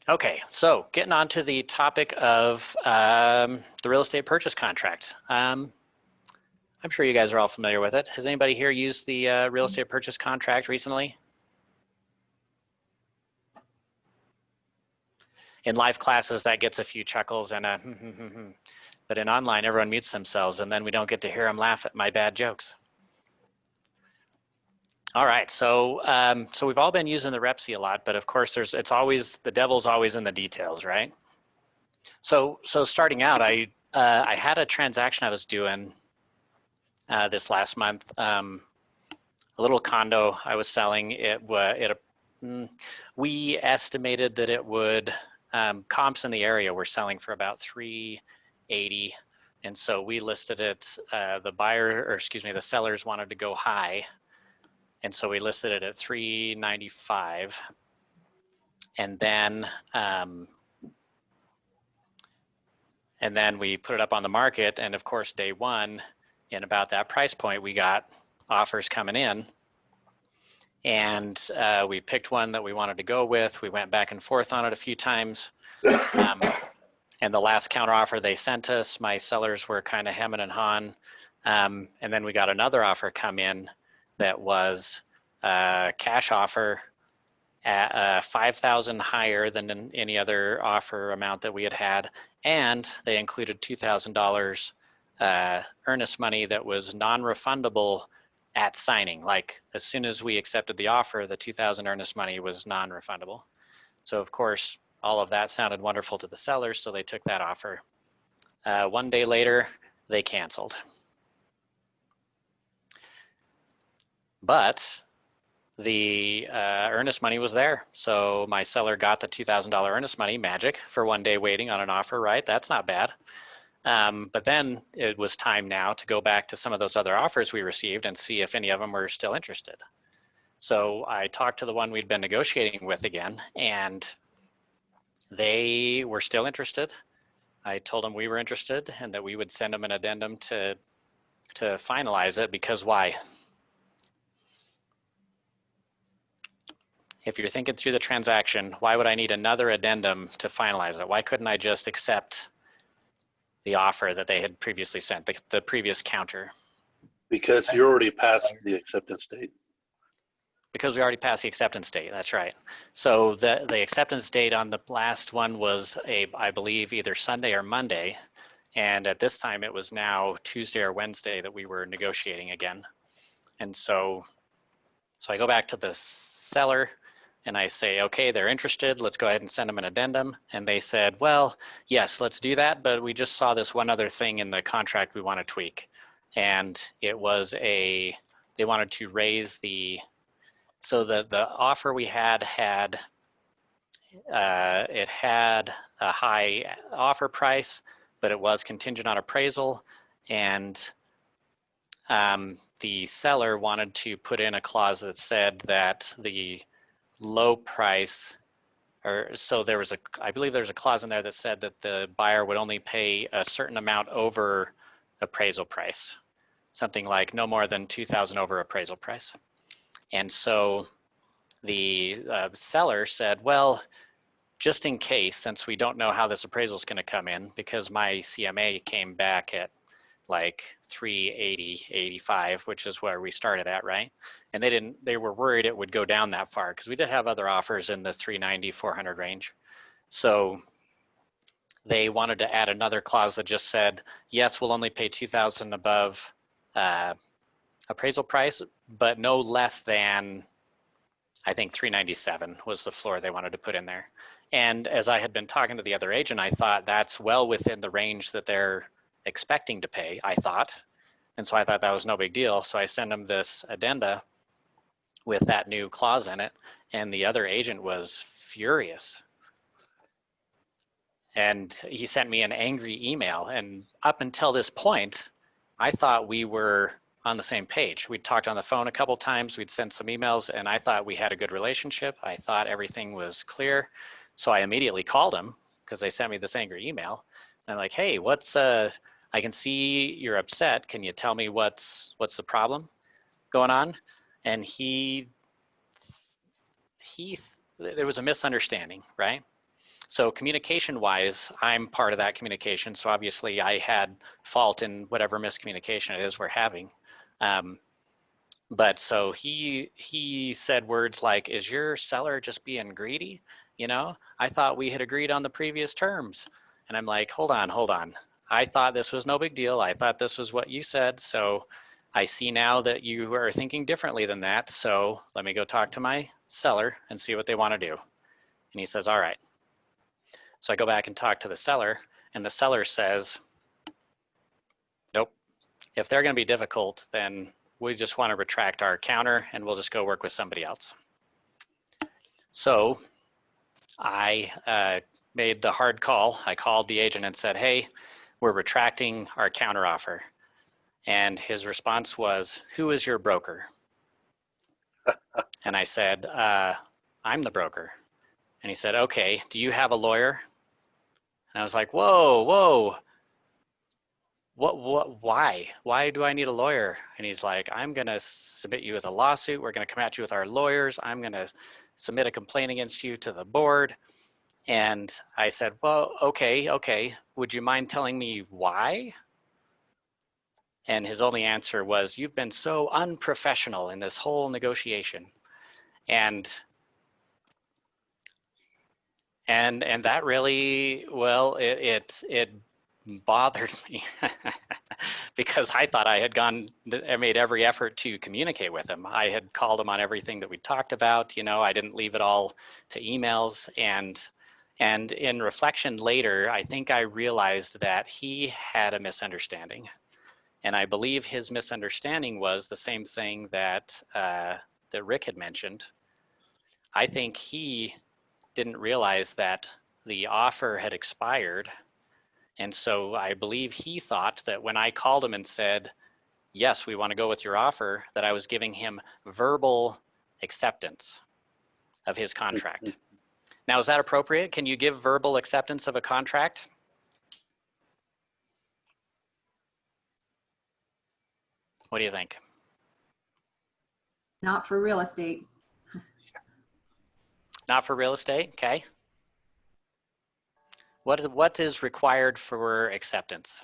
Okay, so getting on to the topic of the real estate purchase contract. I'm sure you guys are all familiar with it. Has anybody here used the real estate purchase contract recently? In live classes, that gets a few chuckles and a but in online, everyone mutes themselves, and then we don't get to hear them laugh at my bad jokes. All right, so so we've all been using the REPC a lot, but of course, it's always the devil's always in the details, right? So starting out, I had a transaction I was doing this last month. A little condo I was selling. We estimated that it would comps in the area were selling for about 380, and so we listed it. The sellers wanted to go high, and so we listed it at 395, and then we put it up on the market, and of course, day one, in about that price point, we got offers coming in, and we picked one that we wanted to go with. We went back and forth on it a few times, and the last counteroffer they sent us, my sellers were kind of hemming and hawing, and then we got another offer come in that was a cash offer at $5,000 higher than any other offer amount that we had, and they included $2,000 earnest money that was non-refundable at signing. Like as soon as we accepted the offer, the $2,000 earnest money was non-refundable. So of course, all of that sounded wonderful to the sellers, so they took that offer. One day later, they canceled. But the earnest money was there. So my seller got the $2,000 earnest money, magic, for one day waiting on an offer, right? That's not bad. But then it was time now to go back to some of those other offers we received and see if any of them were still interested. So I talked to the one we'd been negotiating with again, and they were still interested. I told them we were interested and that we would send them an addendum to finalize it, because why? If you're thinking through the transaction, why would I need another addendum to finalize it? Why couldn't I just accept the offer that they had previously sent, the previous counter? Because you already passed the acceptance date. Because we already passed the acceptance date, that's right. So the acceptance date on the last one was I believe either Sunday or Monday, and at this time it was now Tuesday or Wednesday that we were negotiating again. And so I go back to the seller and I say, okay, they're interested, let's go ahead and send them an addendum. And they said, well, yes, let's do that, but we just saw this one other thing in the contract we want to tweak. And it was they wanted to raise so the offer we had it had a high offer price, but it was contingent on appraisal, and the seller wanted to put in a clause that said that the low price, I believe there's a clause in there that said that the buyer would only pay a certain amount over appraisal price, something like no more than $2,000 over appraisal price. And so the seller said, well, just in case, since we don't know how this appraisal is going to come in, because my CMA came back at like 380, 85, which is where we started at, right? And they were worried it would go down that far, because we did have other offers in the 390, 400 range. So they wanted to add another clause that just said, yes, we'll only pay $2,000 above appraisal price, but no less than, I think 397 was the floor they wanted to put in there. And as I had been talking to the other agent, I thought that's well within the range that they're expecting to pay, I thought. And so I thought that was no big deal. So I sent them this addenda with that new clause in it, and the other agent was furious. And he sent me an angry email. And up until this point, I thought we were on the same page. We'd talked on the phone a couple times, we'd sent some emails, and I thought we had a good relationship. I thought everything was clear. So I immediately called him, because they sent me this angry email. And I'm like, hey, I can see you're upset. Can you tell me what's the problem going on? And there was a misunderstanding, right? So communication wise, I'm part of that communication. So obviously I had fault in whatever miscommunication it is we're having. But so he said words like, is your seller just being greedy? You know, I thought we had agreed on the previous terms. And I'm like, hold on, hold on. I thought this was no big deal. I thought this was what you said. So I see now that you are thinking differently than that. So let me go talk to my seller and see what they want to do. And he says, all right. So I go back and talk to the seller, and the seller says, nope. If they're going to be difficult, then we just want to retract our counter and we'll just go work with somebody else. So I made the hard call. I called the agent and said, hey, we're retracting our counter offer. And his response was, who is your broker? And I said, I'm the broker. And he said, okay, do you have a lawyer? And I was like, whoa, whoa. Why do I need a lawyer? And he's like, I'm going to submit you with a lawsuit. We're going to come at you with our lawyers. I'm going to submit a complaint against you to the board. And I said, well, okay. Would you mind telling me why? And his only answer was, you've been so unprofessional in this whole negotiation. And that really, well, it bothered me because I thought I made every effort to communicate with him. I had called him on everything that we talked about. You know, I didn't leave it all to emails. And in reflection later, I think I realized that he had a misunderstanding. And I believe his misunderstanding was the same thing that that Rick had mentioned. I think he didn't realize that the offer had expired. And so I believe he thought that when I called him and said, yes, we want to go with your offer, that I was giving him verbal acceptance of his contract. Now, is that appropriate? Can you give verbal acceptance of a contract? What do you think? Not for real estate. Not for real estate, okay. What is required for acceptance?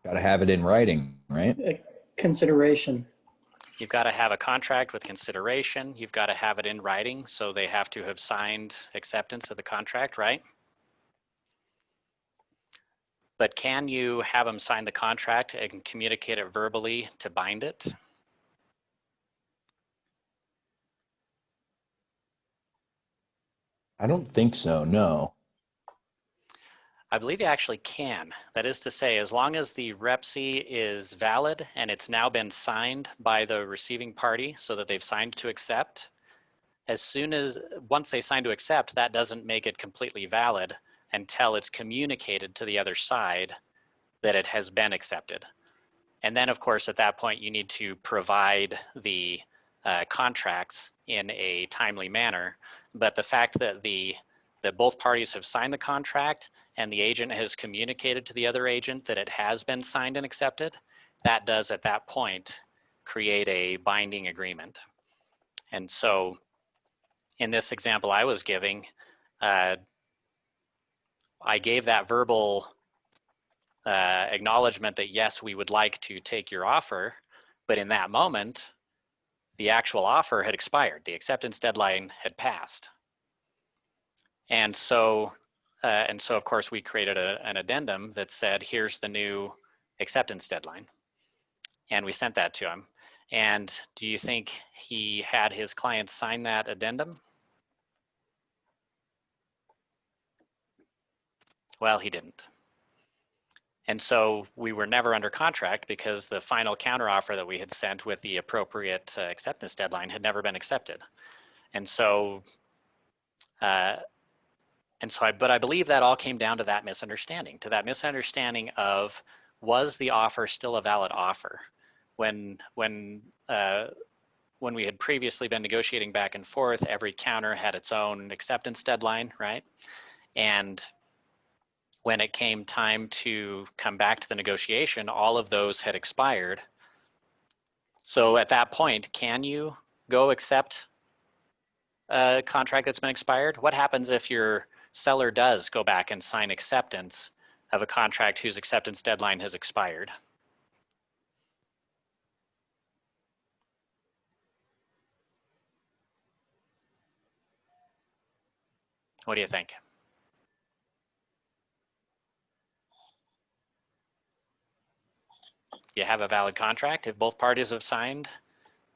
Got to have it in writing, right? Consideration. You've got to have a contract with consideration. You've got to have it in writing, so they have to have signed acceptance of the contract, right? But can you have them sign the contract and communicate it verbally to bind it? I don't think so, no. I believe you actually can. That is to say, as long as the REPC is valid and it's now been signed by the receiving party so that they've signed to accept, once they sign to accept, that doesn't make it completely valid until it's communicated to the other side that it has been accepted. And then, of course, at that point, you need to provide the contracts in a timely manner. But the fact that that both parties have signed the contract and the agent has communicated to the other agent that it has been signed and accepted, that does at that point create a binding agreement. And so in this example I was giving, I gave that verbal acknowledgement that yes, we would like to take your offer, but in that moment, the actual offer had expired. The acceptance deadline had passed. And so of course, we created an addendum that said, here's the new acceptance deadline. And we sent that to him. And do you think he had his clients sign that addendum? Well, he didn't. And so we were never under contract because the final counteroffer that we had sent with the appropriate acceptance deadline had never been accepted. But I believe that all came down to that misunderstanding, of, was the offer still a valid offer? When we had previously been negotiating back and forth, every counter had its own acceptance deadline, right? And when it came time to come back to the negotiation, all of those had expired. So at that point, can you go accept a contract that's been expired? What happens if your seller does go back and sign acceptance of a contract whose acceptance deadline has expired? What do you think? You have a valid contract if both parties have signed,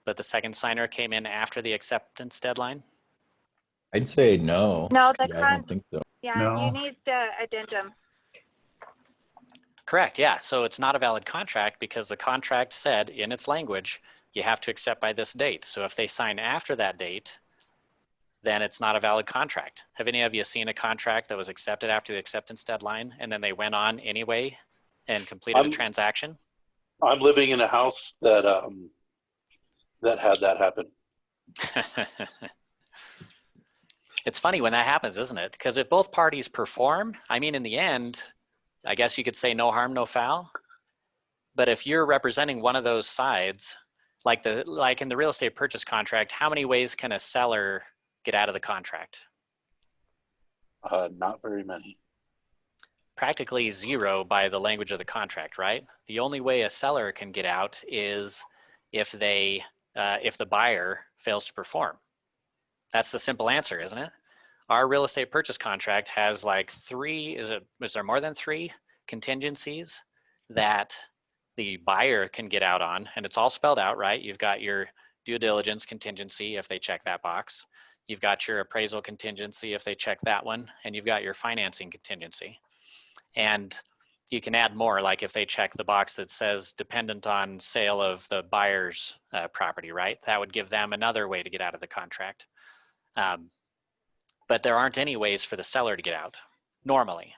but the second signer came in after the acceptance deadline? I'd say no. No, Yeah, I don't think so. yeah, No. you need the addendum. Correct, yeah. So it's not a valid contract because the contract said in its language, you have to accept by this date. So if they sign after that date, then it's not a valid contract. Have any of you seen a contract that was accepted after the acceptance deadline and then they went on anyway and completed a transaction? I'm living in a house that that had that happen. It's funny when that happens, isn't it? Because if both parties perform, I mean, in the end, I guess you could say no harm, no foul. But if you're representing one of those sides, like in the real estate purchase contract, how many ways can a seller get out of the contract? Not very many. Practically zero by the language of the contract, right? The only way a seller can get out is if the buyer fails to perform. That's the simple answer, isn't it? Our real estate purchase contract has like is there more than 3 contingencies that the buyer can get out on, and it's all spelled out, right? You've got your due diligence contingency if they check that box. You've got your appraisal contingency if they check that one, and you've got your financing contingency. And you can add more, like if they check the box that says dependent on sale of the buyer's property, right? That would give them another way to get out of the contract. But there aren't any ways for the seller to get out normally.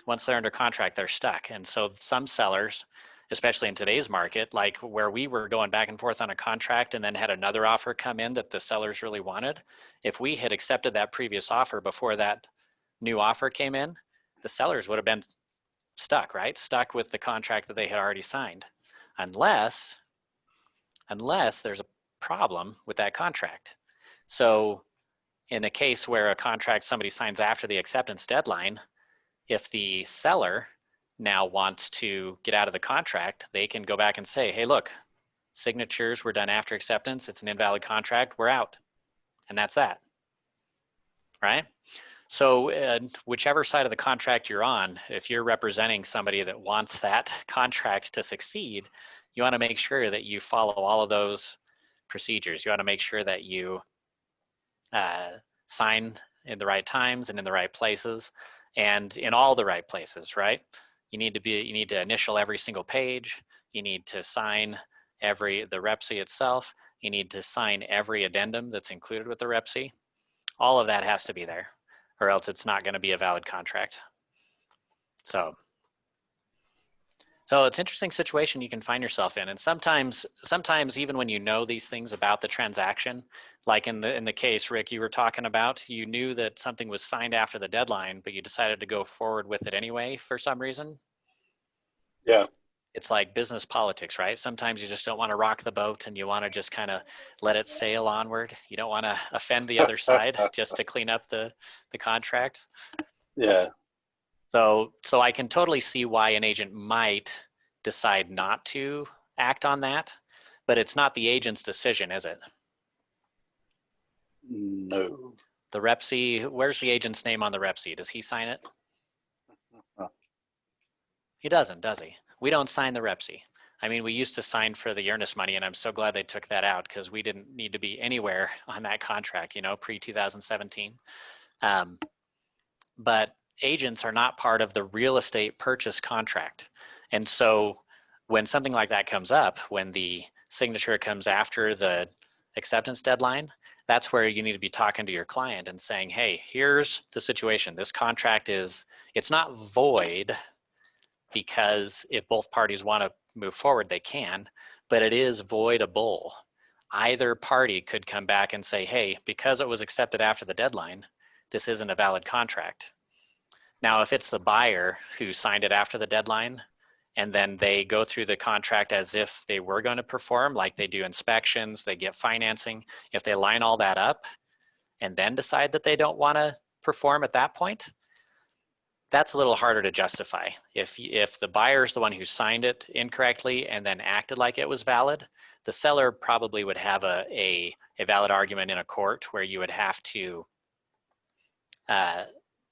Once they're under contract, they're stuck. And so some sellers, especially in today's market, like where we were going back and forth on a contract and then had another offer come in that the sellers really wanted, if we had accepted that previous offer before that new offer came in, the sellers would have been stuck, right? Stuck with the contract that they had already signed, unless there's a problem with that contract. So in a case where a contract somebody signs after the acceptance deadline, if the seller now wants to get out of the contract, they can go back and say, hey, look, signatures were done after acceptance. It's an invalid contract. We're out. And that's that, right? So whichever side of the contract you're on, if you're representing somebody that wants that contract to succeed, you want to make sure that you follow all of those procedures. You want to make sure that you sign in the right times and in the right places and in all the right places, right? You need to initial every single page. You need to sign the REPC itself. You need to sign every addendum that's included with the REPC. All of that has to be there, or else it's not going to be a valid contract. So it's an interesting situation you can find yourself in. And sometimes even when you know these things about the transaction, like in the case, Rick, you were talking about, you knew that something was signed after the deadline, but you decided to go forward with it anyway for some reason. Yeah. It's like business politics, right? Sometimes you just don't want to rock the boat and you want to just kind of let it sail onward. You don't want to offend the other side just to clean up the contract. Yeah. So I can totally see why an agent might decide not to act on that, but it's not the agent's decision, is it? No. The REPC, where's the agent's name on the REPC? Does he sign it? He doesn't, does he? We don't sign the REPC. I mean, we used to sign for the earnest money, and I'm so glad they took that out because we didn't need to be anywhere on that contract, pre-2017. But agents are not part of the real estate purchase contract. And so when something like that comes up, when the signature comes after the acceptance deadline, that's where you need to be talking to your client and saying, hey, here's the situation. This contract it's not void because if both parties want to move forward, they can, but it is voidable. Either party could come back and say, hey, because it was accepted after the deadline, this isn't a valid contract. Now, if it's the buyer who signed it after the deadline, and then they go through the contract as if they were going to perform, like they do inspections, they get financing, if they line all that up, and then decide that they don't want to perform at that point, that's a little harder to justify. If the buyer is the one who signed it incorrectly and then acted like it was valid, the seller probably would have a valid argument in a court where you would have to,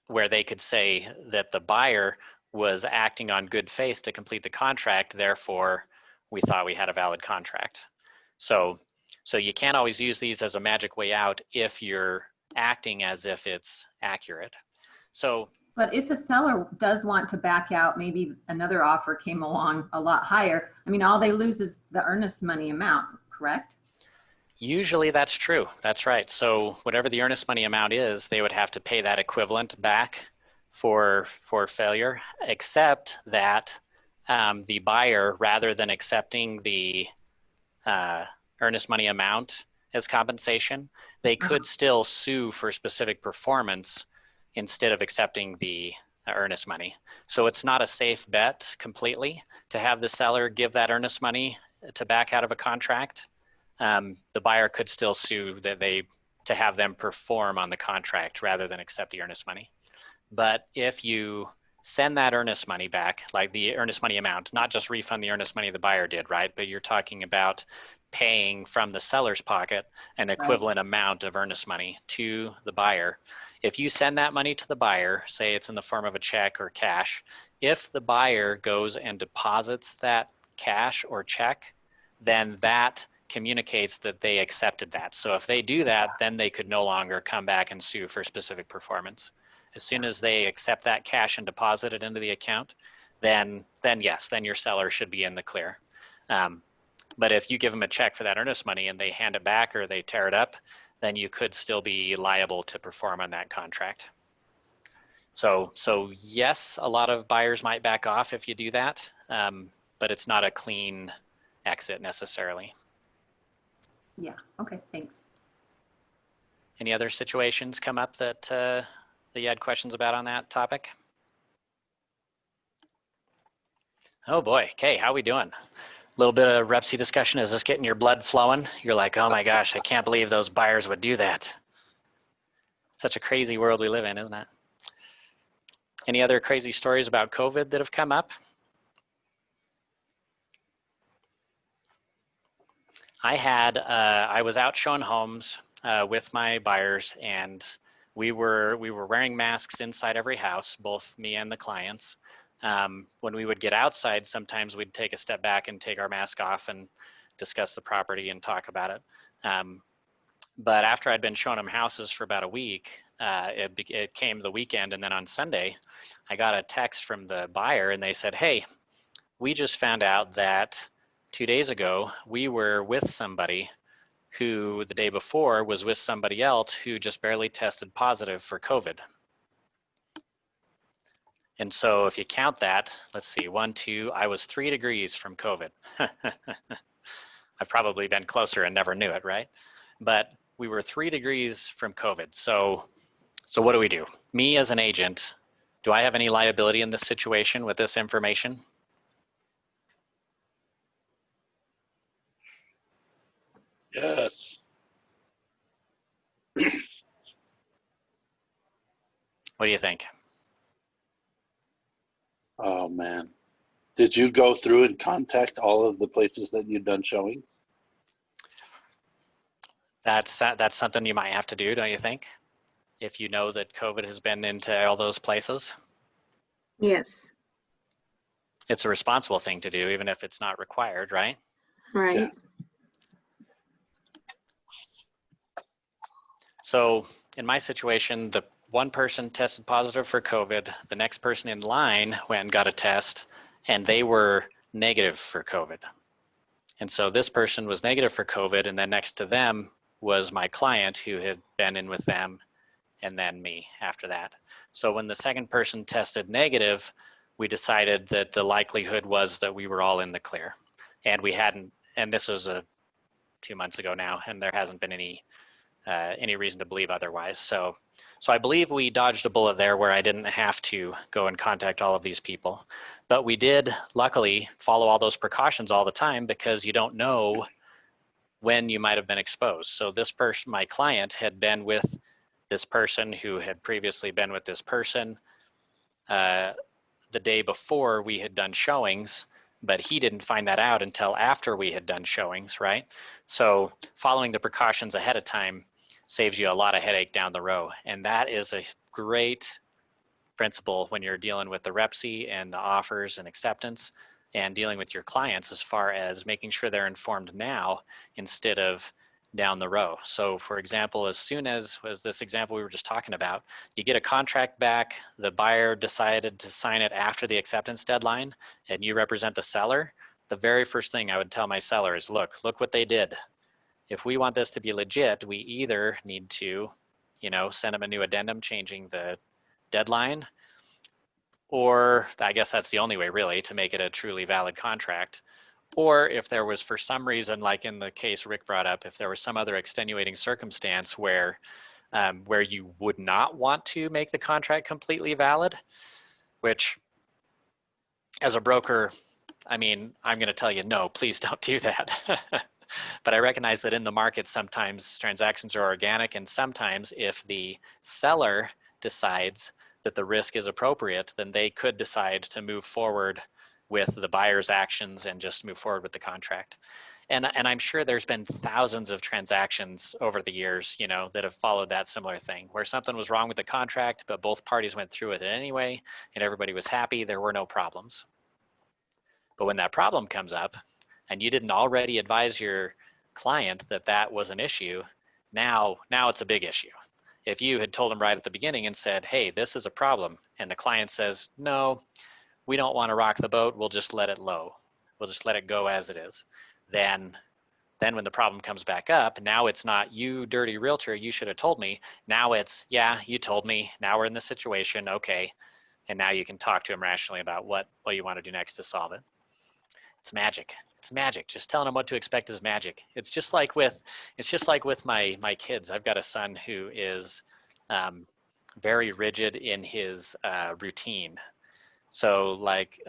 where they could say that the buyer was acting on good faith to complete the contract, therefore we thought we had a valid contract. So you can't always use these as a magic way out if you're acting as if it's accurate. But if a seller does want to back out, maybe another offer came along a lot higher, I mean, all they lose is the earnest money amount, correct? Usually that's true. That's right. So whatever the earnest money amount is, they would have to pay that equivalent back for failure, except that the buyer, rather than accepting the earnest money amount as compensation, they could still sue for specific performance instead of accepting the earnest money. So it's not a safe bet completely to have the seller give that earnest money to back out of a contract. The buyer could still sue to have them perform on the contract rather than accept the earnest money. But if you send that earnest money back, like the earnest money amount, not just refund the earnest money the buyer did, right? But you're talking about paying from the seller's pocket an equivalent amount of earnest money to the buyer. If you send that money to the buyer, say it's in the form of a check or cash, if the buyer goes and deposits that cash or check, then that communicates that they accepted that. So if they do that, then they could no longer come back and sue for specific performance. As soon as they accept that cash and deposit it into the account, then yes, then your seller should be in the clear. But if you give them a check for that earnest money and they hand it back or they tear it up, then you could still be liable to perform on that contract. So yes, a lot of buyers might back off if you do that, but it's not a clean exit necessarily. Yeah, okay, thanks. Any other situations come up that you had questions about on that topic? Oh boy, okay, how we doing? A little bit of REPC discussion. Is this getting your blood flowing? You're like, oh my gosh, I can't believe those buyers would do that. Such a crazy world we live in, isn't it? Any other crazy stories about COVID that have come up? I was out showing homes with my buyers, and we were wearing masks inside every house, both me and the clients. When we would get outside, sometimes we'd take a step back and take our mask off and discuss the property and talk about it. But after I'd been showing them houses for about a week, it came the weekend, and then on Sunday, I got a text from the buyer, and they said, hey, we just found out that 2 days ago, we were with somebody who the day before was with somebody else who just barely tested positive for COVID. And so if you count that, let's see, 1, 2, I was 3 degrees from COVID. I've probably been closer and never knew it, right? But we were 3 degrees from COVID. So what do we do? Me as an agent, do I have any liability in this situation with this information? Yes. What do you think? Oh man. Did you go through and contact all of the places that you'd done showings? That's something you might have to do, don't you think? If you know that COVID has been into all those places. Yes. It's a responsible thing to do, even if it's not required, right? Right. Yeah. So in my situation, the one person tested positive for COVID, the next person in line went and got a test, and they were negative for COVID. And so this person was negative for COVID, and then next to them was my client who had been in with them, and then me after that. So when the second person tested negative, we decided that the likelihood was that we were all in the clear. And we hadn't, and this was 2 months ago now, and there hasn't been any reason to believe otherwise. So I believe we dodged a bullet there where I didn't have to go and contact all of these people. But we did, luckily, follow all those precautions all the time because you don't know when you might have been exposed. So this person, my client, had been with this person who had previously been with this person the day before we had done showings, but he didn't find that out until after we had done showings, right? So following the precautions ahead of time saves you a lot of headache down the road. And that is a great principle when you're dealing with the REPC and the offers and acceptance and dealing with your clients, as far as making sure they're informed now instead of down the road. So for example, as soon as was this example we were just talking about, you get a contract back, the buyer decided to sign it after the acceptance deadline, and you represent the seller, the very first thing I would tell my seller is, look what they did. If we want this to be legit, we either need to, send them a new addendum changing the deadline, or I guess that's the only way really to make it a truly valid contract. Or if there was, for some reason, like in the case Rick brought up, if there was some other extenuating circumstance where you would not want to make the contract completely valid, which as a broker, I mean, I'm going to tell you, no, please don't do that. But I recognize that in the market, sometimes transactions are organic, and sometimes if the seller decides that the risk is appropriate, then they could decide to move forward with the buyer's actions and just move forward with the contract. And I'm sure there's been thousands of transactions over the years, that have followed that similar thing, where something was wrong with the contract, but both parties went through with it anyway, and everybody was happy, there were no problems. But when that problem comes up, and you didn't already advise your client that that was an issue, now it's a big issue. If you had told them right at the beginning and said, hey, this is a problem, and the client says, no, we don't want to rock the boat, we'll just let it low. We'll just let it go as it is. Then when the problem comes back up, now it's not, you dirty realtor, you should have told me. Now it's, yeah, you told me, now we're in this situation, okay. And now you can talk to them rationally about what you want to do next to solve it. It's magic. It's magic. Just telling them what to expect is magic. It's just like with my kids. I've got a son who is very rigid in his routine. So like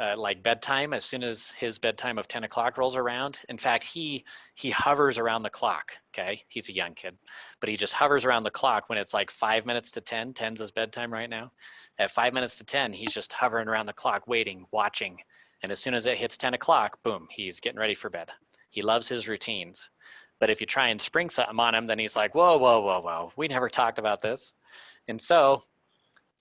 bedtime, as soon as his bedtime of 10 o'clock rolls around, in fact, he hovers around the clock, okay? He's a young kid, but he just hovers around the clock when it's like 5 minutes to 10. 10's his bedtime right now. At 5 minutes to 10, he's just hovering around the clock, waiting, watching. And as soon as it hits 10 o'clock, boom, he's getting ready for bed. He loves his routines. But if you try and spring something on him, then he's like, whoa, we never talked about this. And so,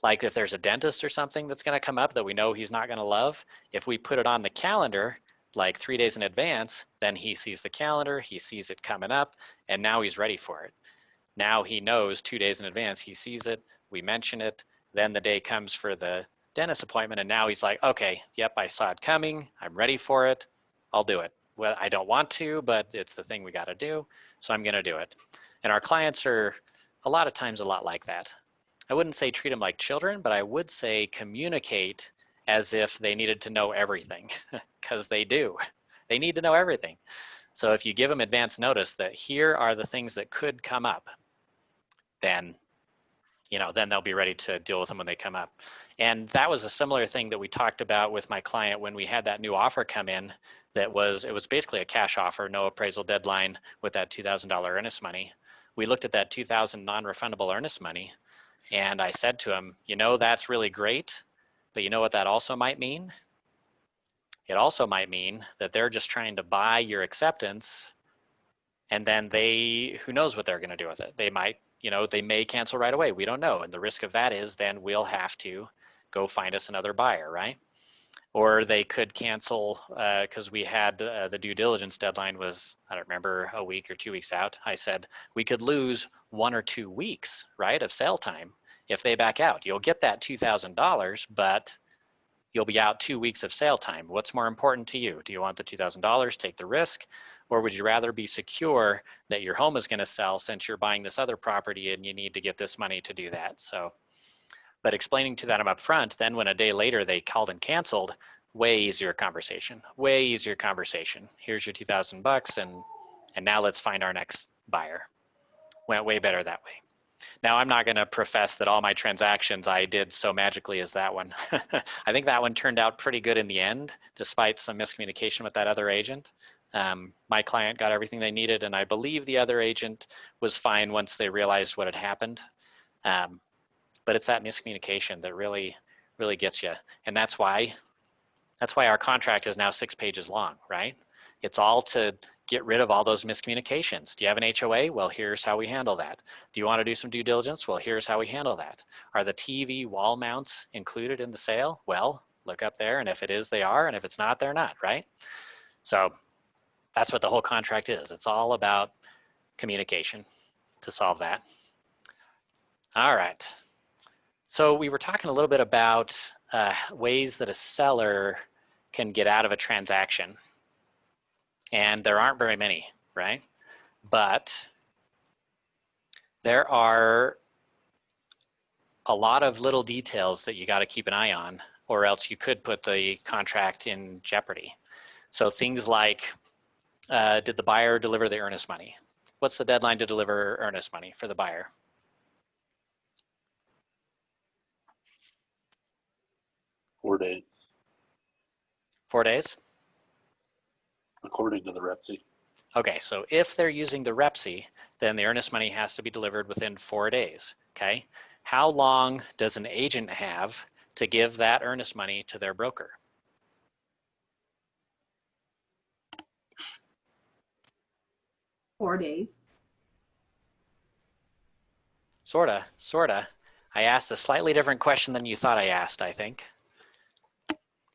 like if there's a dentist or something that's gonna come up that we know he's not gonna love, if we put it on the calendar, like 3 days in advance, then he sees the calendar, he sees it coming up, and now he's ready for it. Now he knows 2 days in advance, he sees it, we mention it, then the day comes for the dentist appointment, and now he's like, okay, yep, I saw it coming, I'm ready for it, I'll do it. Well, I don't want to, but it's the thing we got to do, so I'm going to do it. And our clients are a lot of times a lot like that. I wouldn't say treat them like children, but I would say communicate as if they needed to know everything, because they do. They need to know everything. So if you give them advance notice that here are the things that could come up, then then they'll be ready to deal with them when they come up. And that was a similar thing that we talked about with my client when we had that new offer come in. It was basically a cash offer, no appraisal deadline, with that $2,000 earnest money. We looked at that $2,000 non-refundable earnest money, and I said to him, that's really great, but you know what that also might mean? It also might mean that they're just trying to buy your acceptance, and then who knows what they're going to do with it. They might, they may cancel right away. We don't know. And the risk of that is then we'll have to go find us another buyer, right? Or they could cancel because we had the due diligence deadline was, I don't remember, a week or 2 weeks out. I said, we could lose 1 or 2 weeks, right, of sale time if they back out. You'll get that $2,000, but you'll be out 2 weeks of sale time. What's more important to you? Do you want the $2,000, take the risk? Or would you rather be secure that your home is going to sell since you're buying this other property and you need to get this money to do that? So, but explaining to them up front, then when a day later they called and canceled, way easier conversation, way easier conversation. Here's your $2,000 and now let's find our next buyer. Went way better that way. Now, I'm not going to profess that all my transactions I did so magically as that one. I think that one turned out pretty good in the end, despite some miscommunication with that other agent. My client got everything they needed, and I believe the other agent was fine once they realized what had happened. But it's that miscommunication that really gets you. And that's why our contract is now 6 pages long, right? It's all to get rid of all those miscommunications. Do you have an HOA? Well, here's how we handle that. Do you want to do some due diligence? Well, here's how we handle that. Are the TV wall mounts included in the sale? Well, look up there, and if it is, they are, and if it's not, they're not, right? So that's what the whole contract is. It's all about communication to solve that. All right. So we were talking a little bit about ways that a seller can get out of a transaction. And there aren't very many, right? But there are a lot of little details that you got to keep an eye on, or else you could put the contract in jeopardy. So things like, did the buyer deliver the earnest money? What's the deadline to deliver earnest money for the buyer? 4 days, 4 days? according to the REPC. Okay, so if they're using the REPC, then the earnest money has to be delivered within 4 days, okay? How long does an agent have to give that earnest money to their broker? Four days. Sorta. I asked a slightly different question than you thought I asked, I think.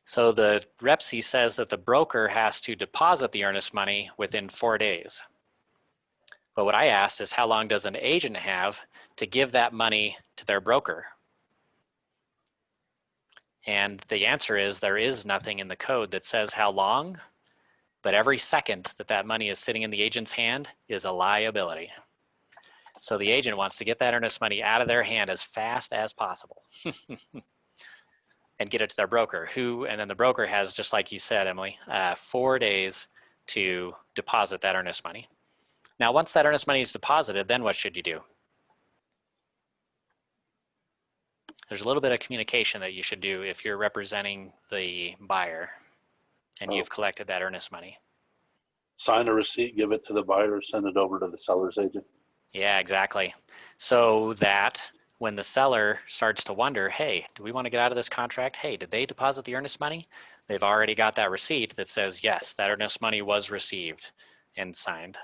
So the REPC says that the broker has to deposit the earnest money within 4 days. But what I asked is how long does an agent have to give that money to their broker? And the answer is there is nothing in the code that says how long, but every second that that money is sitting in the agent's hand is a liability. So the agent wants to get that earnest money out of their hand as fast as possible and get it to their broker, and then the broker has, just like you said, Emily, 4 days to deposit that earnest money. Now, once that earnest money is deposited, then what should you do? There's a little bit of communication that you should do if you're representing the buyer and you've collected that earnest money. Sign a receipt, give it to the buyer, send it over to the seller's agent. Yeah, exactly. So that when the seller starts to wonder, hey, do we want to get out of this contract? Hey, did they deposit the earnest money? They've already got that receipt that says, yes, that earnest money was received and signed.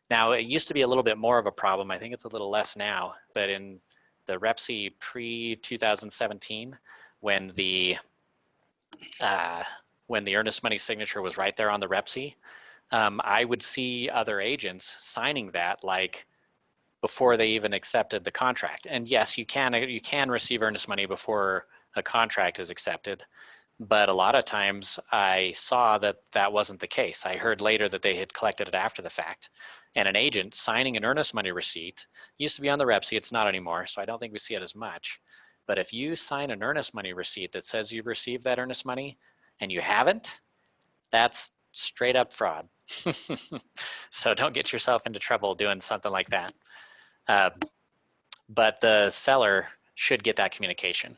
Now, it used to be a little bit more of a problem. I think it's a little less now, but in the REPC pre-2017, when the earnest money signature was right there on the REPC, I would see other agents signing that like before they even accepted the contract. And yes, you can receive earnest money before a contract is accepted, but a lot of times I saw that that wasn't the case. I heard later that they had collected it after the fact. And an agent signing an earnest money receipt used to be on the REPC, it's not anymore, so I don't think we see it as much. But if you sign an earnest money receipt that says you've received that earnest money and you haven't, that's straight up fraud. So don't get yourself into trouble doing something like that. But the seller should get that communication.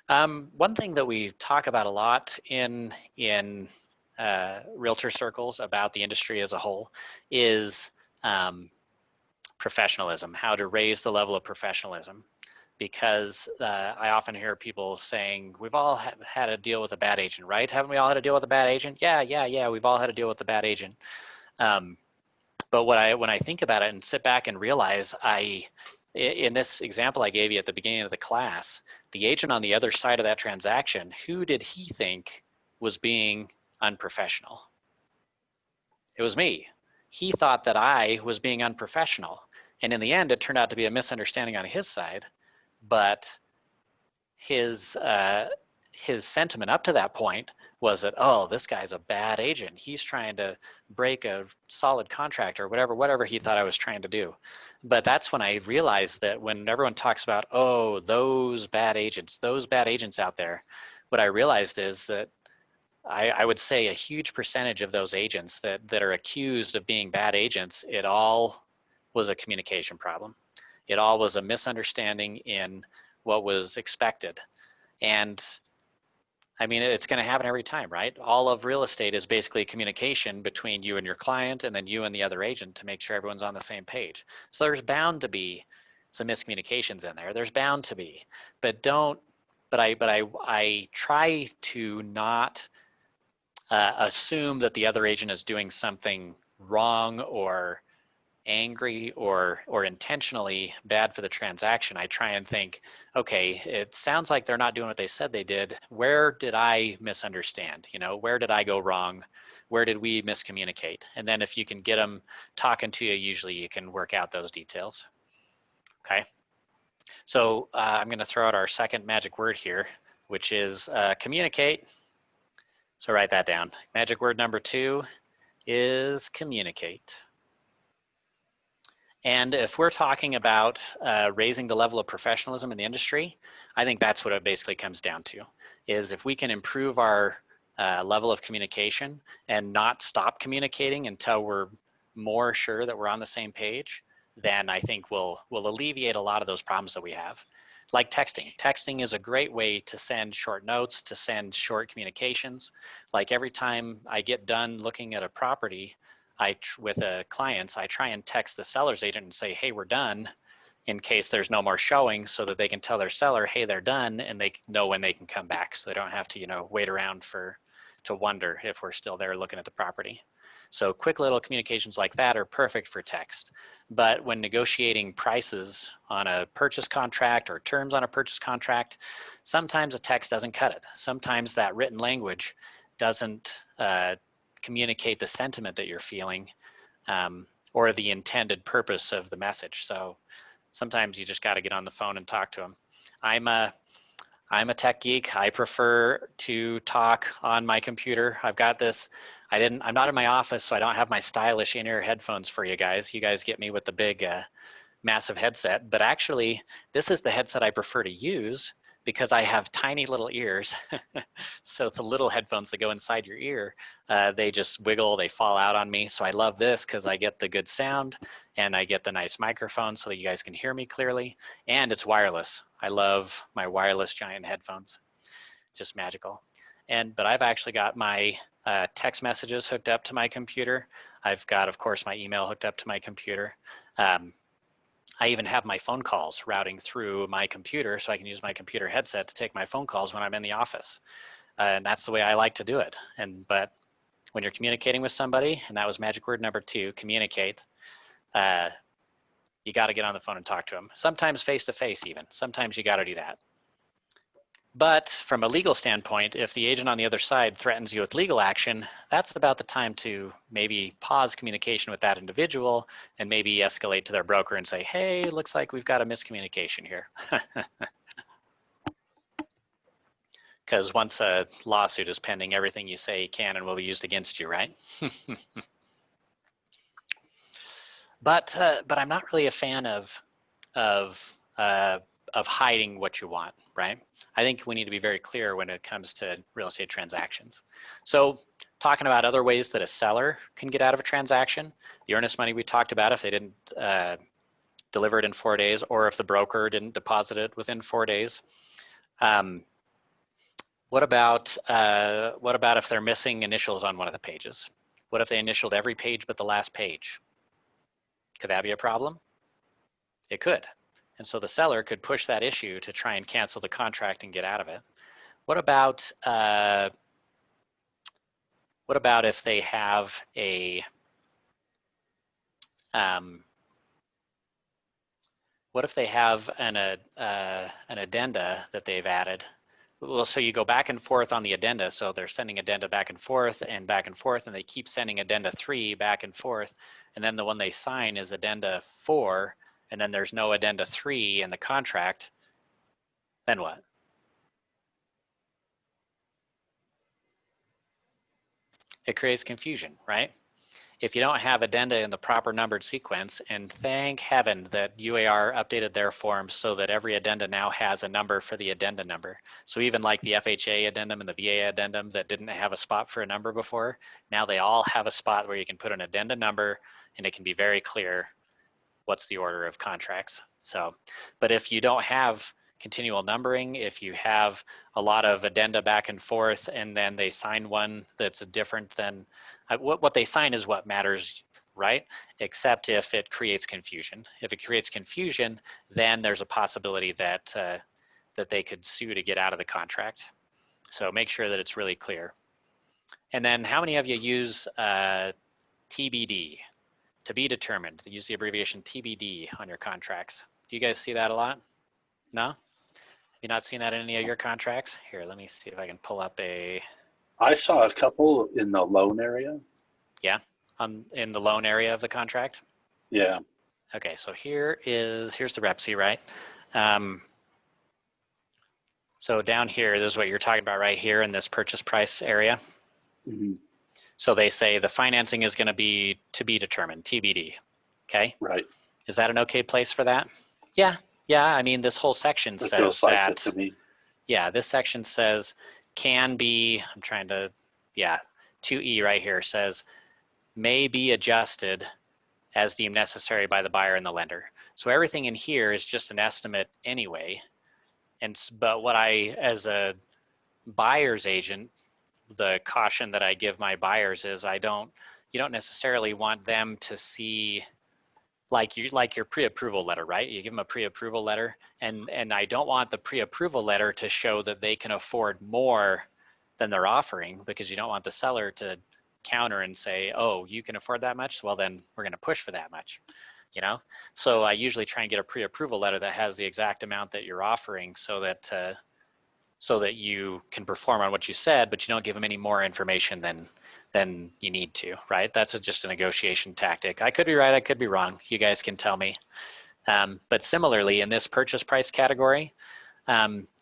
One thing that we talk about a lot in realtor circles about the industry as a whole is professionalism, how to raise the level of professionalism. Because I often hear people saying, we've all had to deal with a bad agent, right? Haven't we all had to deal with a bad agent? Yeah, we've all had to deal with a bad agent. But when I think about it and sit back and realize, in this example I gave you at the beginning of the class, the agent on the other side of that transaction, who did he think was being unprofessional? It was me. He thought that I was being unprofessional. And in the end, it turned out to be a misunderstanding on his side. But his sentiment up to that point was that, oh, this guy's a bad agent. He's trying to break a solid contract or whatever he thought I was trying to do. But that's when I realized that when everyone talks about, oh, those bad agents out there, what I realized is that I would say a huge percentage of those agents that are accused of being bad agents, it all was a communication problem. It all was a misunderstanding in what was expected. And I mean, it's going to happen every time, right? All of real estate is basically communication between you and your client and then you and the other agent to make sure everyone's on the same page. So there's bound to be some miscommunications in there. There's bound to be, but I try to not assume that the other agent is doing something wrong or angry or intentionally bad for the transaction. I try and think, okay, it sounds like they're not doing what they said they did. Where did I misunderstand? You know, where did I go wrong? Where did we miscommunicate? And then if you can get them talking to you, usually you can work out those details. Okay. So I'm going to throw out our second magic word here, which is communicate. So write that down. Magic word number 2 is communicate. And if we're talking about raising the level of professionalism in the industry, I think that's what it basically comes down to, is if we can improve our level of communication and not stop communicating until we're more sure that we're on the same page, then I think we'll alleviate a lot of those problems that we have. Like texting. Texting is a great way to send short notes, to send short communications. Like every time I get done looking at a property with clients, I try and text the seller's agent and say, hey, we're done, in case there's no more showing, so that they can tell their seller, hey, they're done, and they know when they can come back, so they don't have to, you know, wait around to wonder if we're still there looking at the property. So quick little communications like that are perfect for text. But when negotiating prices on a purchase contract or terms on a purchase contract, sometimes a text doesn't cut it. Sometimes that written language doesn't communicate the sentiment that you're feeling or the intended purpose of the message. So sometimes you just got to get on the phone and talk to them. I'm a tech geek. I prefer to talk on my computer. I've got this. I'm not in my office, so I don't have my stylish in-ear headphones for you guys. You guys get me with the big, massive headset. But actually, this is the headset I prefer to use because I have tiny little ears. So the little headphones that go inside your ear, they just wiggle, they fall out on me. So I love this because I get the good sound and I get the nice microphone so that you guys can hear me clearly. And it's wireless. I love my wireless giant headphones. Just magical. But I've actually got my text messages hooked up to my computer. I've got, of course, my email hooked up to my computer. I even have my phone calls routing through my computer, so I can use my computer headset to take my phone calls when I'm in the office. And that's the way I like to do it. But when you're communicating with somebody, and that was magic word number 2, communicate, you got to get on the phone and talk to them. Sometimes face-to-face even. Sometimes you got to do that. But from a legal standpoint, if the agent on the other side threatens you with legal action, that's about the time to maybe pause communication with that individual and maybe escalate to their broker and say, hey, looks like we've got a miscommunication here. Because once a lawsuit is pending, everything you say can and will be used against you, right? But I'm not really a fan of hiding what you want, right? I think we need to be very clear when it comes to real estate transactions. So talking about other ways that a seller can get out of a transaction, the earnest money we talked about if they didn't deliver it in 4 days, or if the broker didn't deposit it within 4 days. What about if they're missing initials on one of the pages? What if they initialed every page but the last page? Could that be a problem? It could. And so the seller could push that issue to try and cancel the contract and get out of it. What about if they have a what if they have an addenda that they've added? Well, so you go back and forth on the addenda. So they're sending addenda back and forth, and they keep sending addenda 3 back and forth. And then the one they sign is addenda 4, and then there's no addenda 3 in the contract. Then what? It creates confusion, right? If you don't have addenda in the proper numbered sequence, and thank heaven that UAR updated their forms so that every addenda now has a number for the addenda number. So even like the FHA addendum and the VA addendum that didn't have a spot for a number before, now they all have a spot where you can put an addenda number and it can be very clear what's the order of contracts. So, but if you don't have continual numbering, if you have a lot of addenda back and forth and then they sign one that's different than what they sign is what matters right? Except if it creates confusion. If it creates confusion, then there's a possibility that that they could sue to get out of the contract. So make sure that it's really clear. And then how many of you use TBD, to be determined? Use the abbreviation TBD on your contracts. Do you guys see that a lot? No? Have you not seen that in any of your contracts? Here, let me see if I can pull up a, I saw a couple in the loan area. in the loan area of the contract. Yeah. Okay, so here's the REPC, right? So down here, this is what you're talking about right here in this purchase price area. Hmm. So they say the financing is going to be determined, TBD. Okay, Right. is that an okay place for that? Yeah, I mean, this whole section It says feels like that. it to me. Yeah, this section says can be, I'm trying to, yeah, 2E right here says may be adjusted as deemed necessary by the buyer and the lender. So everything in here is just an estimate anyway. But what I, as a buyer's agent, the caution that I give my buyers is you don't necessarily want them to see like your pre-approval letter, right? You give them a pre-approval letter, and I don't want the pre-approval letter to show that they can afford more than they're offering, because you don't want the seller to counter and say, oh, you can afford that much? Well, then we're going to push for that much, you know? So I usually try and get a pre-approval letter that has the exact amount that you're offering, so that you can perform on what you said, but you don't give them any more information than you need to, right? That's just a negotiation tactic. I could be right, I could be wrong. You guys can tell me. But similarly, in this purchase price category,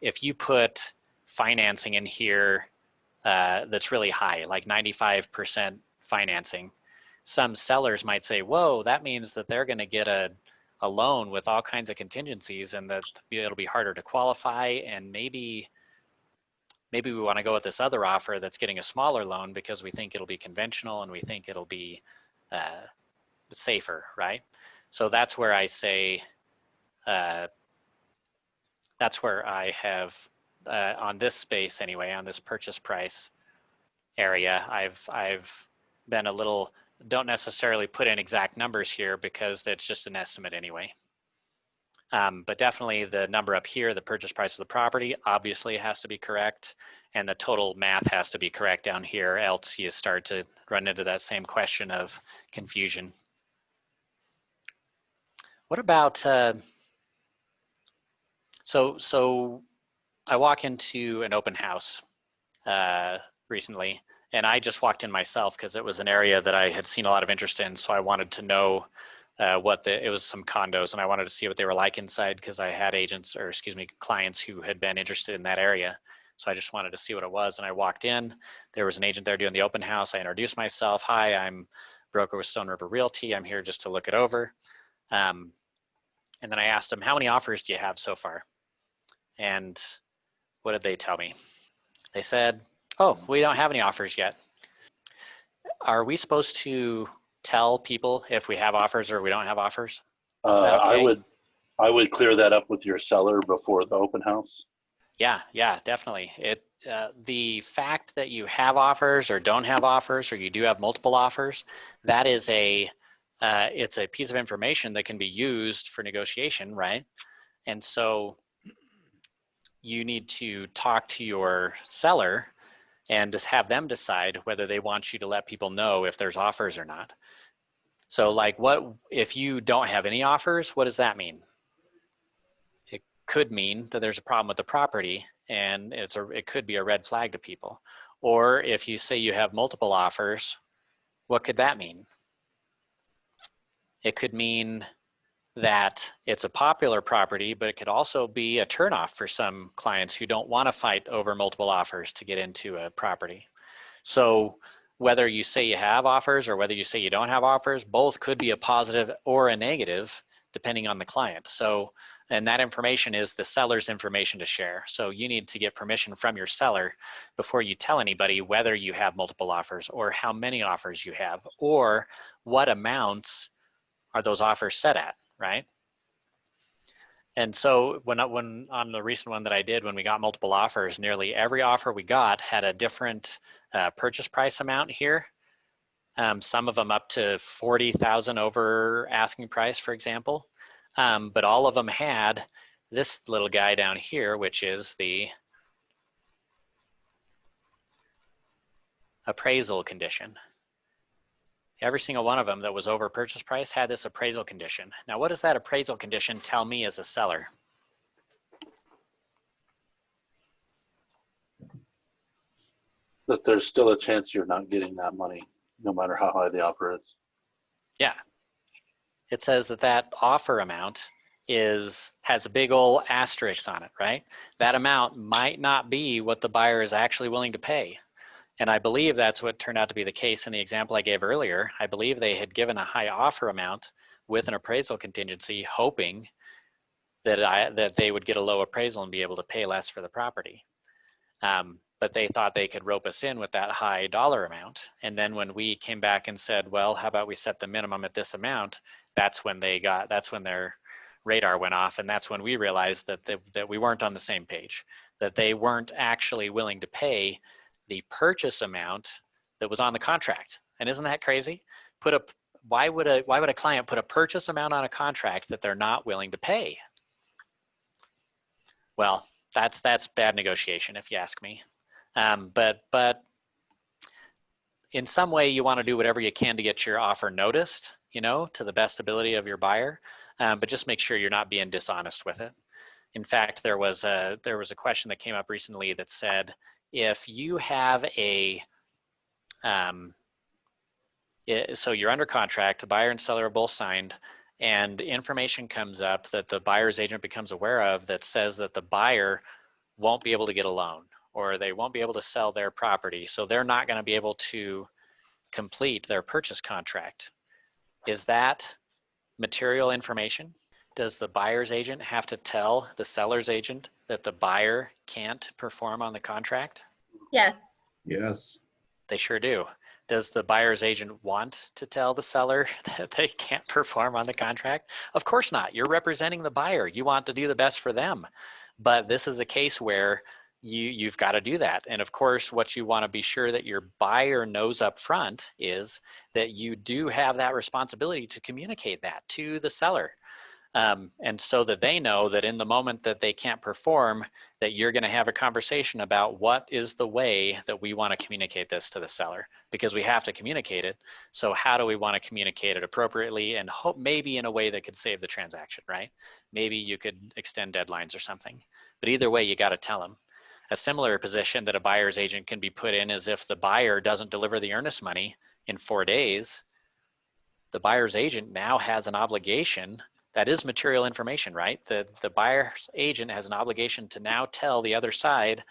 if you put financing in here that's really high, like 95% financing, some sellers might say, whoa, that means that they're going to get a loan with all kinds of contingencies, and that it'll be harder to qualify, and maybe we want to go with this other offer that's getting a smaller loan because we think it'll be conventional and we think it'll be safer, right? So that's where I say, that's where I have, on this space anyway, on this purchase price area, I've been a little, don't necessarily put in exact numbers here because that's just an estimate anyway. But definitely the number up here, the purchase price of the property, obviously has to be correct, and the total math has to be correct down here, else you start to run into that same question of confusion. What about, so I walk into an open house recently, and I just walked in myself because it was an area that I had seen a lot of interest in, so I wanted to know it was some condos, and I wanted to see what they were like inside because I had clients who had been interested in that area. So I just wanted to see what it was, and I walked in. There was an agent there doing the open house. I introduced myself. Hi, I'm broker with Stone River Realty. I'm here just to look it over. And then I asked him, how many offers do you have so far? And what did they tell me? They said, oh, we don't have any offers yet. Are we supposed to tell people if we have offers or we don't have offers? Is that okay? I would clear that up with your seller before the open house. Yeah, definitely. The fact that you have offers or don't have offers, or you do have multiple offers, that is it's a piece of information that can be used for negotiation, right? And so you need to talk to your seller and just have them decide whether they want you to let people know if there's offers or not. So like, what if you don't have any offers? What does that mean? It could mean that there's a problem with the property, and it could be a red flag to people. Or if you say you have multiple offers, what could that mean? It could mean that it's a popular property, but it could also be a turnoff for some clients who don't want to fight over multiple offers to get into a property. So whether you say you have offers or whether you say you don't have offers, both could be a positive or a negative depending on the client. So, and that information is the seller's information to share. So you need to get permission from your seller before you tell anybody whether you have multiple offers or how many offers you have or what amounts are those offers set at, right? And so when on the recent one that I did, when we got multiple offers, nearly every offer we got had a different purchase price amount here. some of them up to 40,000 over asking price, for example. But all of them had this little guy down here, which is the appraisal condition. Every single one of them that was over purchase price had this appraisal condition. Now, what does that appraisal condition tell me as a seller? That there's still a chance you're not getting that money, no matter how high the offer is. Yeah. It says that that offer amount has a big old asterisk on it, right? That amount might not be what the buyer is actually willing to pay. And I believe that's what turned out to be the case in the example I gave earlier. I believe they had given a high offer amount with an appraisal contingency, hoping that they would get a low appraisal and be able to pay less for the property. But they thought they could rope us in with that high dollar amount. And then when we came back and said, well, how about we set the minimum at this amount? That's when their radar went off. And that's when we realized that we weren't on the same page, that they weren't actually willing to pay the purchase amount that was on the contract. And isn't that crazy? Why would a client put a purchase amount on a contract that they're not willing to pay? Well, that's bad negotiation, if you ask me. But in some way, you want to do whatever you can to get your offer noticed, to the best ability of your buyer. But just make sure you're not being dishonest with it. In fact, there was a question that came up recently that said, if you have so you're under contract, the buyer and seller are both signed, and information comes up that the buyer's agent becomes aware of that says that the buyer won't be able to get a loan, or they won't be able to sell their property, so they're not going to be able to complete their purchase contract. Is that material information? Does the buyer's agent have to tell the seller's agent that the buyer can't perform on the contract? Yes. Yes. They sure do. Does the buyer's agent want to tell the seller that they can't perform on the contract? Of course not. You're representing the buyer. You want to do the best for them. But this is a case where you've got to do that. And of course, what you want to be sure that your buyer knows up front is that you do have that responsibility to communicate that to the seller. And so that they know that in the moment that they can't perform, that you're going to have a conversation about what is the way that we want to communicate this to the seller, because we have to communicate it. So how do we want to communicate it appropriately and hope maybe in a way that could save the transaction, right? Maybe you could extend deadlines or something, but either way, you got to tell them. A similar position that a buyer's agent can be put in is if the buyer doesn't deliver the earnest money in 4 days, the buyer's agent now has an obligation. That is material information, right? The buyer's agent has an obligation to now tell the other side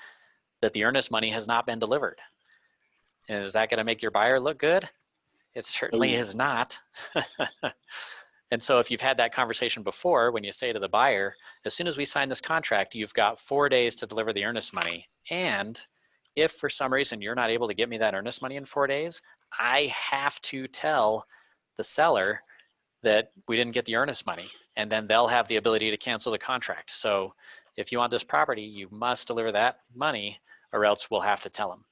that the earnest money has not been delivered. And is that going to make your buyer look good? It certainly is not. And so if you've had that conversation before, when you say to the buyer, as soon as we sign this contract, you've got 4 days to deliver the earnest money. And if for some reason you're not able to get me that earnest money in 4 days, I have to tell the seller that we didn't get the earnest money, and then they'll have the ability to cancel the contract. So if you want this property, you must deliver that money, or else we'll have to tell them.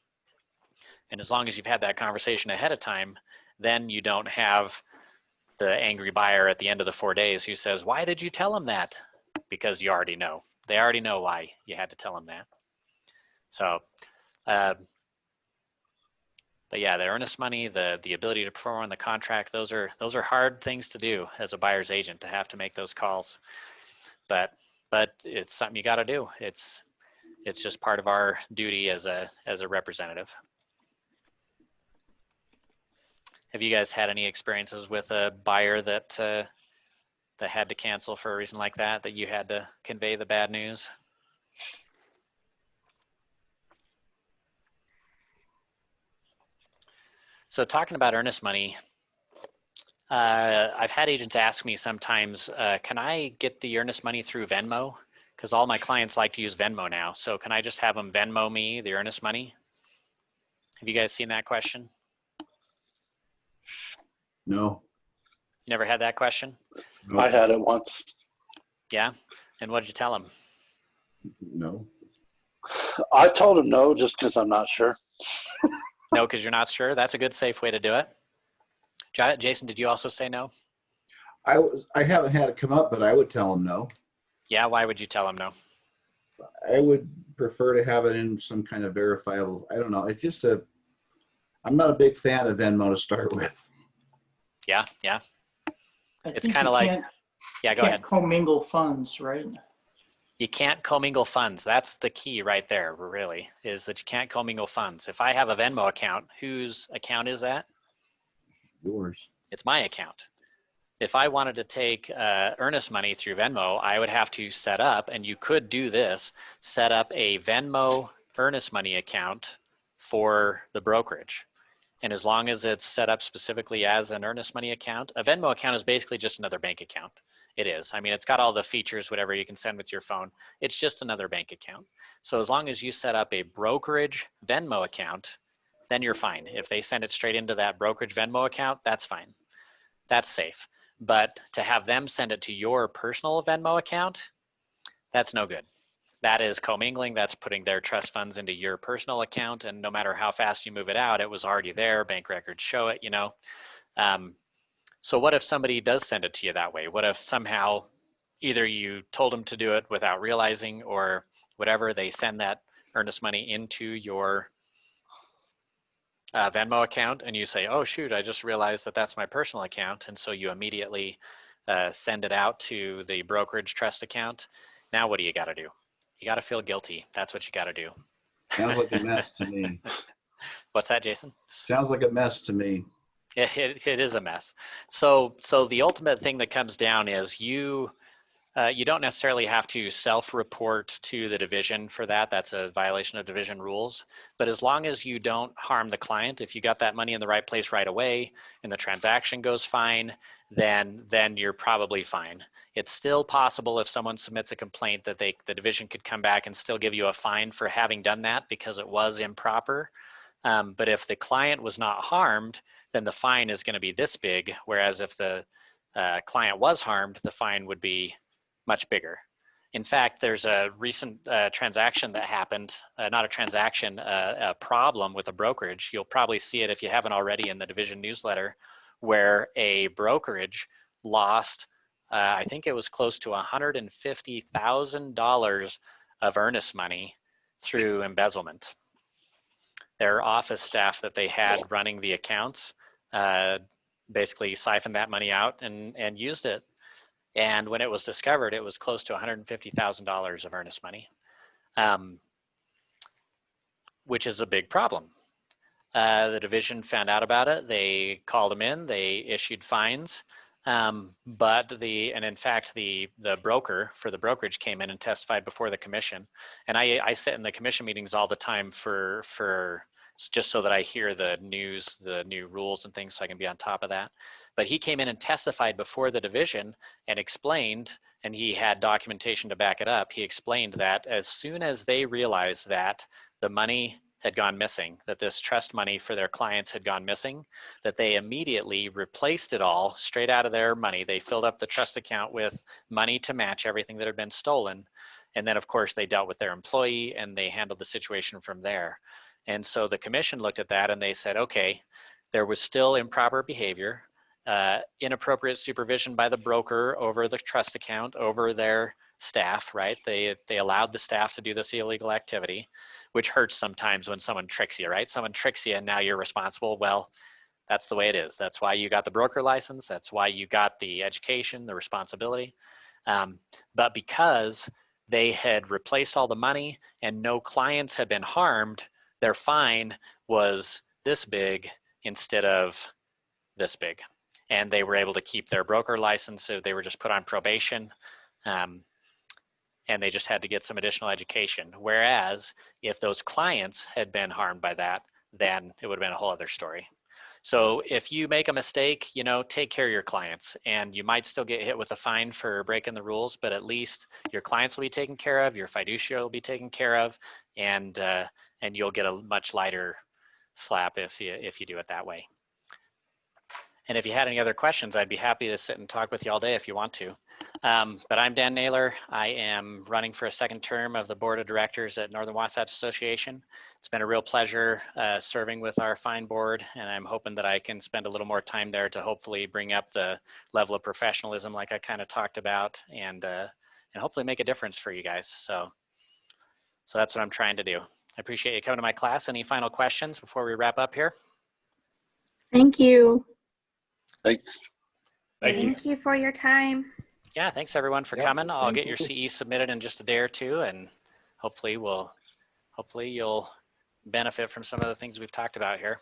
And as long as you've had that conversation ahead of time, then you don't have the angry buyer at the end of the 4 days who says, why did you tell them that? Because you already know. They already know why you had to tell them that. So, but yeah, the earnest money, the ability to perform on the contract, those are hard things to do as a buyer's agent, to have to make those calls. But it's something you got to do. It's just part of our duty as a representative. Have you guys had any experiences with a buyer that had to cancel for a reason like that you had to convey the bad news? So talking about earnest money, I've had agents ask me sometimes, can I get the earnest money through Venmo? Because all my clients like to use Venmo now. So can I just have them Venmo me the earnest money? Have you guys seen that question? No. Never had that question? No. I had it once. Yeah? And what did you tell them? No. I told him no, just because I'm not sure. No, because you're not sure? That's a good, safe way to do it. Jason, did you also say no? I haven't had it come up, but I would tell them no. Yeah, why would you tell them no? I would prefer to have it in some kind of verifiable, I don't know. It's just I'm not a big fan of Venmo to start with. Yeah. I It's think kind of you like, can't, yeah, go can't ahead. commingle funds, right? You can't commingle funds. That's the key right there, really, is that you can't commingle funds. If I have a Venmo account, whose account is that? Yours. It's my account. If I wanted to take earnest money through Venmo, I would have to set up, and you could do this, set up a Venmo earnest money account for the brokerage. And as long as it's set up specifically as an earnest money account, a Venmo account is basically just another bank account. It is. I mean, it's got all the features, whatever you can send with your phone. It's just another bank account. So as long as you set up a brokerage Venmo account, then you're fine. If they send it straight into that brokerage Venmo account, that's fine. That's safe. But to have them send it to your personal Venmo account, that's no good. That is commingling. That's putting their trust funds into your personal account, and no matter how fast you move it out, it was already there. Bank records show it, you know. So what if somebody does send it to you that way? What if somehow either you told them to do it without realizing, or whatever, they send that earnest money into your Venmo account, and you say, oh shoot, I just realized that that's my personal account, and so you immediately send it out to the brokerage trust account. Now what do you got to do? You got to feel guilty. That's what you got to do. Sounds like a mess to me. What's that, Jason? Sounds like a mess to me. It is a mess. So the ultimate thing that comes down is you don't necessarily have to self-report to the division for that. That's a violation of division rules. But as long as you don't harm the client, if you got that money in the right place right away and the transaction goes fine, then you're probably fine. It's still possible if someone submits a complaint that the division could come back and still give you a fine for having done that because it was improper. But if the client was not harmed, then the fine is going to be this big. Whereas if the client was harmed, the fine would be much bigger. In fact, there's a recent transaction that happened, not a transaction, a problem with a brokerage. You'll probably see it if you haven't already in the division newsletter, where a brokerage lost, I think it was close to $150,000 of earnest money through embezzlement. Their office staff that they had running the accounts basically siphoned that money out and used it. And when it was discovered, it was close to $150,000 of earnest money, which is a big problem. The division found out about it. They called them in. They issued fines. And in fact, the broker for the brokerage came in and testified before the commission. And I sit in the commission meetings all the time for just so that I hear the news, the new rules and things, so I can be on top of that. But he came in and testified before the division and explained, and he had documentation to back it up. He explained that as soon as they realized that the money had gone missing, that this trust money for their clients had gone missing, that they immediately replaced it all straight out of their money. They filled up the trust account with money to match everything that had been stolen. And then of course they dealt with their employee and they handled the situation from there. And so the commission looked at that and they said, okay, there was still improper behavior, inappropriate supervision by the broker over the trust account, over their staff, right? They allowed the staff to do this illegal activity, which hurts sometimes when someone tricks you, right? Someone tricks you and now you're responsible. Well, that's the way it is. That's why you got the broker license. That's why you got the education, the responsibility. But because they had replaced all the money and no clients had been harmed, their fine was this big instead of this big. And they were able to keep their broker license, so they were just put on probation. And they just had to get some additional education. Whereas if those clients had been harmed by that, then it would have been a whole other story. So if you make a mistake, you know, take care of your clients, and you might still get hit with a fine for breaking the rules, but at least your clients will be taken care of, your fiduciary will be taken care of, and you'll get a much lighter slap if you do it that way. And if you had any other questions, I'd be happy to sit and talk with you all day if you want to. But I'm Dan Naylor. I am running for a second term of the board of directors at Northern Wasatch Association. It's been a real pleasure serving with our fine board, and I'm hoping that I can spend a little more time there to hopefully bring up the level of professionalism like I kind of talked about, and hopefully make a difference for you guys. So that's what I'm trying to do. I appreciate you coming to my class. Any final questions before we wrap up here? Thank you. Thanks. Thank you for your time. Yeah, thanks everyone for Yep, coming. I'll thank get your you. CE submitted in just a day or two, and hopefully you'll benefit from some of the things we've talked about here.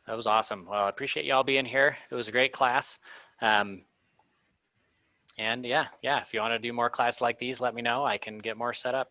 That was awesome. Well, I appreciate you all being here. It was a great class. And yeah, if you want to do more classes like these, let me know. I can get more set up.